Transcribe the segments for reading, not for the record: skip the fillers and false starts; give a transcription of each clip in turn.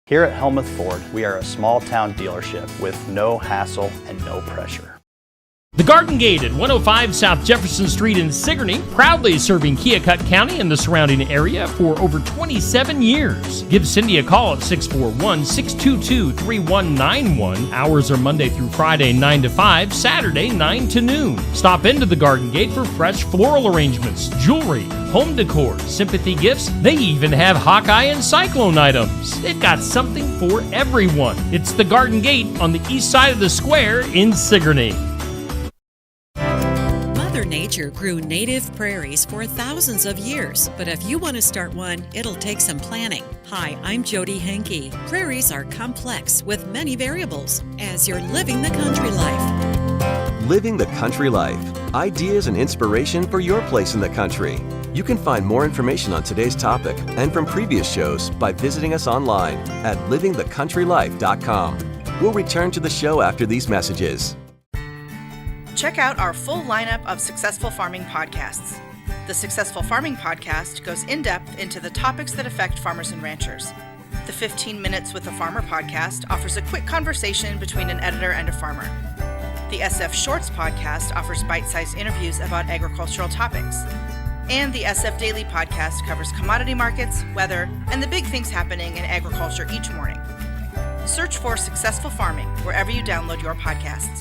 Here at Helmuth Ford, we are a small town dealership with no hassle and no pressure. The Garden Gate at 105 South Jefferson Street in Sigourney, proudly serving Keokuk County and the surrounding area for over 27 years. Give Cindy a call at 641-622-3191. Hours are Monday through Friday 9 to 5, Saturday 9 to noon. Stop into the Garden Gate for fresh floral arrangements, jewelry, home decor, sympathy gifts. They even have Hawkeye and Cyclone items. They've got something for everyone. It's the Garden Gate on the east side of the square in Sigourney. Mother Nature grew native prairies for thousands of years, but if you want to start one, it'll take some planning. Hi, I'm Jody Henke. Prairies are complex with many variables as you're living the country life. Living the Country Life. Ideas and inspiration for your place in the country. You can find more information on today's topic and from previous shows by visiting us online at livingthecountrylife.com. We'll return to the show after these messages. Check out our full lineup of Successful Farming podcasts. The Successful Farming podcast goes in-depth into the topics that affect farmers and ranchers. The 15 Minutes with a Farmer podcast offers a quick conversation between an editor and a farmer. The SF Shorts podcast offers bite-sized interviews about agricultural topics. And the SF Daily podcast covers commodity markets, weather, and the big things happening in agriculture each morning. Search for Successful Farming wherever you download your podcasts.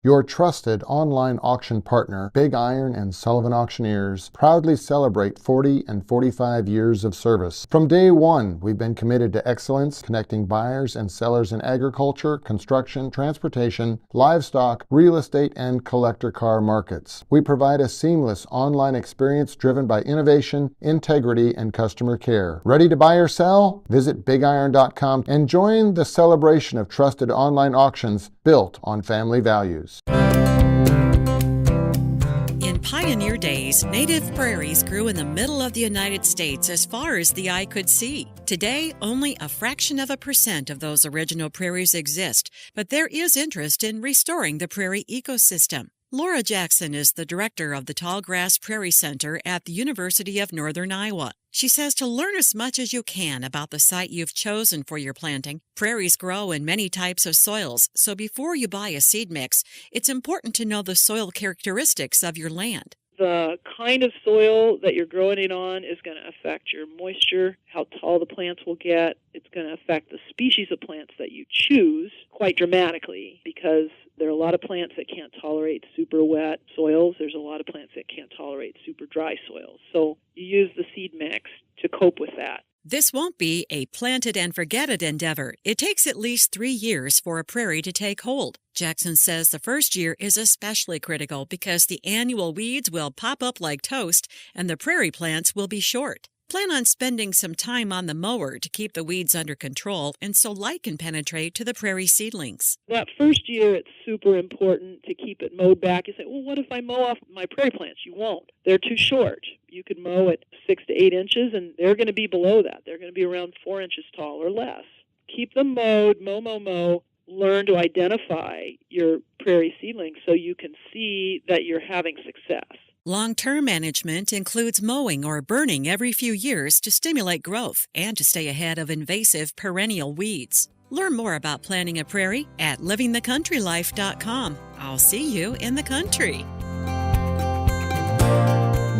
Your trusted online auction partner, Big Iron and Sullivan Auctioneers, proudly celebrate 40 and 45 years of service. From day one, we've been committed to excellence, connecting buyers and sellers in agriculture, construction, transportation, livestock, real estate, and collector car markets. We provide a seamless online experience driven by innovation, integrity, and customer care. Ready to buy or sell? Visit BigIron.com and join the celebration of trusted online auctions built on family values. In pioneer days, native prairies grew in the middle of the United States as far as the eye could see. Today, only a fraction of a percent of those original prairies exist, but there is interest in restoring the prairie ecosystem. Laura Jackson is the director of the Tallgrass Prairie Center at the University of Northern Iowa. She says to learn as much as you can about the site you've chosen for your planting. Prairies grow in many types of soils, so before you buy a seed mix, it's important to know the soil characteristics of your land. The kind of soil that you're growing it on is going to affect your moisture, how tall the plants will get. It's going to affect the species of plants that you choose quite dramatically, because there are a lot of plants that can't tolerate super wet soils. There's a lot of plants that can't tolerate super dry soils. So you use the seed mix to cope with that. This won't be a plant-it-and-forget-it endeavor. It takes at least 3 years for a prairie to take hold. Jackson says the first year is especially critical because the annual weeds will pop up like toast and the prairie plants will be short. Plan on spending some time on the mower to keep the weeds under control and so light can penetrate to the prairie seedlings. That first year, it's super important to keep it mowed back. You say, well, what if I mow off my prairie plants? You won't. They're too short. You can mow at 6 to 8 inches, and they're going to be below that. They're going to be around 4 inches tall or less. Keep them mowed, mow. Learn to identify your prairie seedlings so you can see that you're having success. Long-term management includes mowing or burning every few years to stimulate growth and to stay ahead of invasive perennial weeds. Learn more about planting a prairie at livingthecountrylife.com. I'll see you in the country.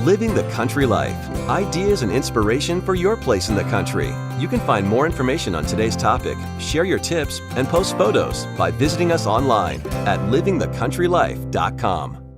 Living the Country Life. Ideas and inspiration for your place in the country. You can find more information on today's topic, share your tips, and post photos by visiting us online at livingthecountrylife.com.